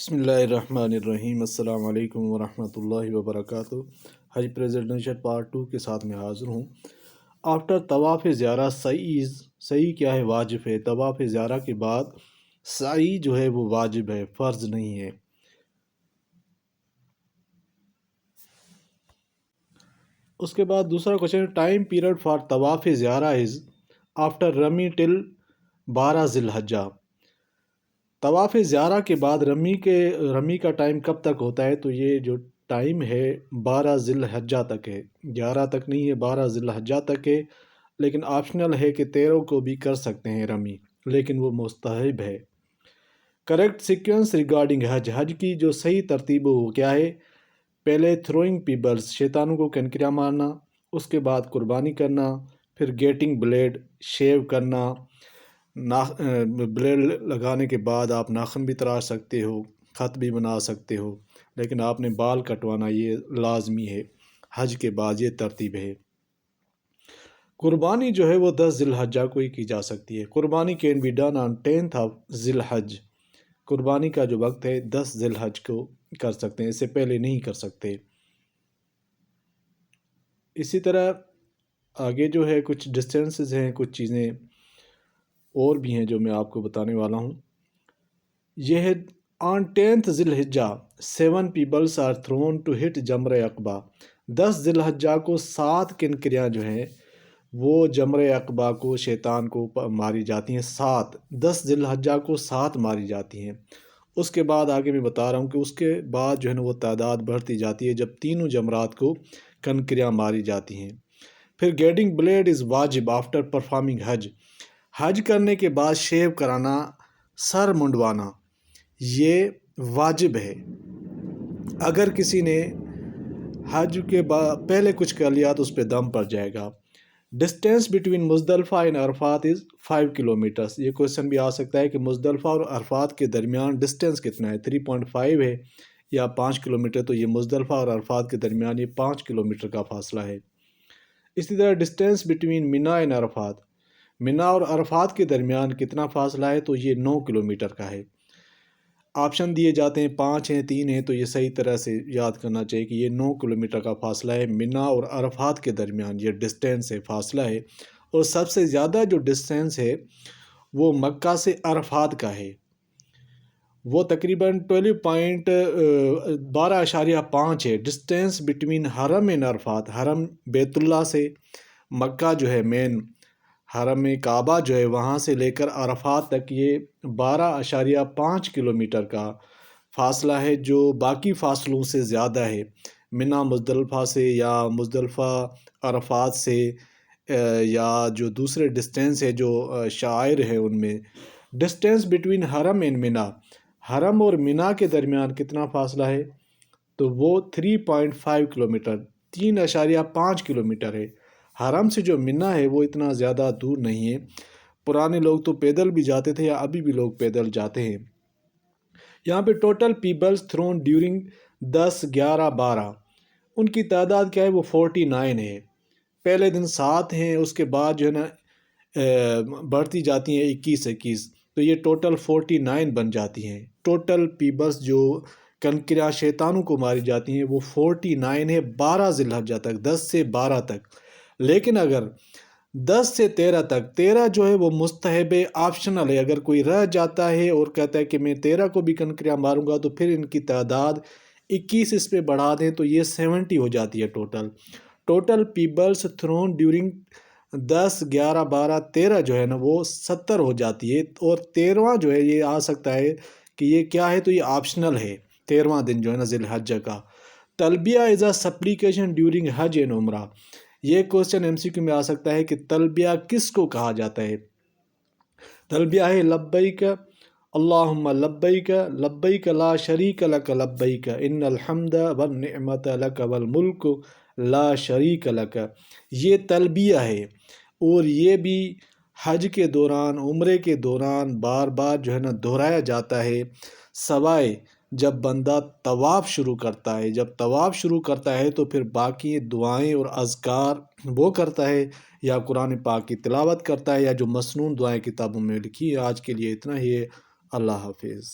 بسم اللہ الرحمن الرحیم۔ السلام علیکم ورحمۃ اللہ وبرکاتہ۔ حج پریزنٹیشن پارٹ 2 کے ساتھ میں حاضر ہوں۔ آفٹر طواف زیارہ سعی کیا ہے؟ واجب ہے۔ طواف زیارہ کے بعد سعی جو ہے وہ واجب ہے، فرض نہیں ہے۔ اس کے بعد دوسرا کوشچن، ٹائم پیریڈ فار طواف زیارہ از آفٹر رمی ٹل 12 ذی الحجہ۔ طواف زیارہ کے بعد رمی کا ٹائم کب تک ہوتا ہے؟ تو یہ جو ٹائم ہے 12 ذی الحجہ تک ہے، 11 تک نہیں ہے، 12 ذی الحجہ تک ہے۔ لیکن آپشنل ہے کہ 13 کو بھی کر سکتے ہیں رمی، لیکن وہ مستحب ہے۔ کریکٹ سیکوینس ریگارڈنگ حج کی جو صحیح ترتیب وہ کیا ہے؟ پہلے تھروئنگ پیبلز، شیطانوں کو کنکریاں مارنا، اس کے بعد قربانی کرنا، پھر گیٹنگ بلیڈ، شیو کرنا۔ بلیڈ لگانے کے بعد آپ ناخن بھی تراش سکتے ہو، خط بھی بنا سکتے ہو، لیکن آپ نے بال کٹوانا یہ لازمی ہے۔ حج کے بعد یہ ترتیب ہے۔ قربانی جو ہے وہ 10 ذی الحجہ کو ہی کی جا سکتی ہے۔ Qurbani can be done on 10th of ذی الحج۔ قربانی کا جو وقت ہے 10 ذی الحج کو کر سکتے ہیں، اس سے پہلے نہیں کر سکتے۔ اسی طرح آگے جو ہے کچھ ڈسٹینسز ہیں، کچھ چیزیں اور بھی ہیں جو میں آپ کو بتانے والا ہوں۔ یہ ہے آن 10th ذی الحجہ 7 peoples are thrown to hit Jamrah Aqabah. 10 ذی الحجہ کو 7 کنکریاں جو ہیں وہ جمرہ عقبہ کو، شیطان کو ماری جاتی ہیں۔ 10 ذی الحجہ کو 7 ماری جاتی ہیں۔ اس کے بعد آگے میں بتا رہا ہوں کہ اس کے بعد جو ہے نا وہ تعداد بڑھتی جاتی ہے جب تینوں جمرات کو کنکریاں ماری جاتی ہیں۔ پھر گیٹنگ بلیڈ از واجب آفٹر پرفارمنگ حج کرنے کے بعد شیو کرانا، سر منڈوانا، یہ واجب ہے۔ اگر کسی نے حج کے بعد پہلے کچھ کر لیا تو اس پہ دم پڑ جائے گا۔ Distance between Muzdalifah and Arafat is 5 kilometres. یہ کویشچن بھی آ سکتا ہے کہ مزدلفہ اور عرفات کے درمیان ڈسٹینس کتنا ہے؟ 3.5 ہے یا 5 کلومیٹر؟ تو یہ مزدلفہ اور عرفات کے درمیان یہ 5 کلومیٹر کا فاصلہ ہے۔ اسی طرح distance between Mina and Arafat, Mina اور عرفات کے درمیان کتنا فاصلہ ہے؟ تو یہ 9 کلومیٹر کا ہے۔ آپشن دیے جاتے ہیں 5 ہیں، 3 ہیں، تو یہ صحیح طرح سے یاد کرنا چاہیے کہ یہ 9 کلومیٹر کا فاصلہ ہے۔ مینا اور عرفات کے درمیان یہ ڈسٹینس ہے، فاصلہ ہے۔ اور سب سے زیادہ جو ڈسٹینس ہے وہ مکہ سے عرفات کا ہے، وہ تقریباً 12.5 ہے۔ ڈسٹینس بٹوین حرم اینڈ عرفات، حرم بیت اللہ سے مکہ جو ہے مین حرم کعبہ جو ہے وہاں سے لے کر عرفات تک یہ 12.5 کلومیٹر کا فاصلہ ہے، جو باقی فاصلوں سے زیادہ ہے۔ مینا مزدلفہ سے یا مزدلفہ عرفات سے یا جو دوسرے ڈسٹینس ہے جو شاعر ہے ان میں۔ ڈسٹینس بٹوین حرم اینڈ مینا، حرم اور مینا کے درمیان کتنا فاصلہ ہے؟ تو وہ 3.5 کلومیٹر، 3.5 کلومیٹر ہے۔ حرم سے جو مینا ہے وہ اتنا زیادہ دور نہیں ہے۔ پرانے لوگ تو پیدل بھی جاتے تھے یا ابھی بھی لوگ پیدل جاتے ہیں۔ یہاں پہ ٹوٹل پیپلز تھرون ڈیورنگ 10، 11، 12 ان کی تعداد کیا ہے؟ وہ 49 ہے۔ پہلے دن 7 ہیں، اس کے بعد جو ہے نا بڑھتی جاتی ہیں 21، تو یہ ٹوٹل 49 بن جاتی ہیں۔ ٹوٹل پیپلز جو کنکریاں شیطانوں کو ماری جاتی ہیں وہ 49 ہے 12 ذی الحجہ تک، 10 سے 12 تک۔ لیکن اگر 10 سے 13 تک، 13 جو ہے وہ مستحب آپشنل ہے۔ اگر کوئی رہ جاتا ہے اور کہتا ہے کہ میں 13 کو بھی کنکریاں ماروں گا تو پھر ان کی تعداد 21 اس پہ بڑھا دیں تو یہ 70 ہو جاتی ہے ٹوٹل پیپلز تھرون ڈیورنگ 10، 11، 12، 13 جو ہے نا وہ 70 ہو جاتی ہے۔ اور 13واں جو ہے یہ آ سکتا ہے کہ یہ کیا ہے؟ تو یہ آپشنل ہے 13واں دن جو ہے نا ذی الحجہ کا۔ تلبیہ از اے سپلیکیشن ڈیورنگ حج اینڈ عمرہ۔ یہ کویشچن MCQ میں آ سکتا ہے کہ تلبیہ کس کو کہا جاتا ہے؟ تلبیہ ہے لبیک اللہم لبیک، لبیک لا شریک لک لبیک، ان الحمد والنعمت لک والملک لا شریک لک۔ یہ تلبیہ ہے، اور یہ بھی حج کے دوران، عمرے کے دوران بار بار جو ہے نا دہرایا جاتا ہے، سوائے جب بندہ طواف شروع کرتا ہے۔ جب طواف شروع کرتا ہے تو پھر باقی دعائیں اور اذکار وہ کرتا ہے، یا قرآن پاک کی تلاوت کرتا ہے، یا جو مسنون دعائیں کتابوں میں لکھی ہے۔ آج کے لیے اتنا ہی ہے۔ اللہ حافظ۔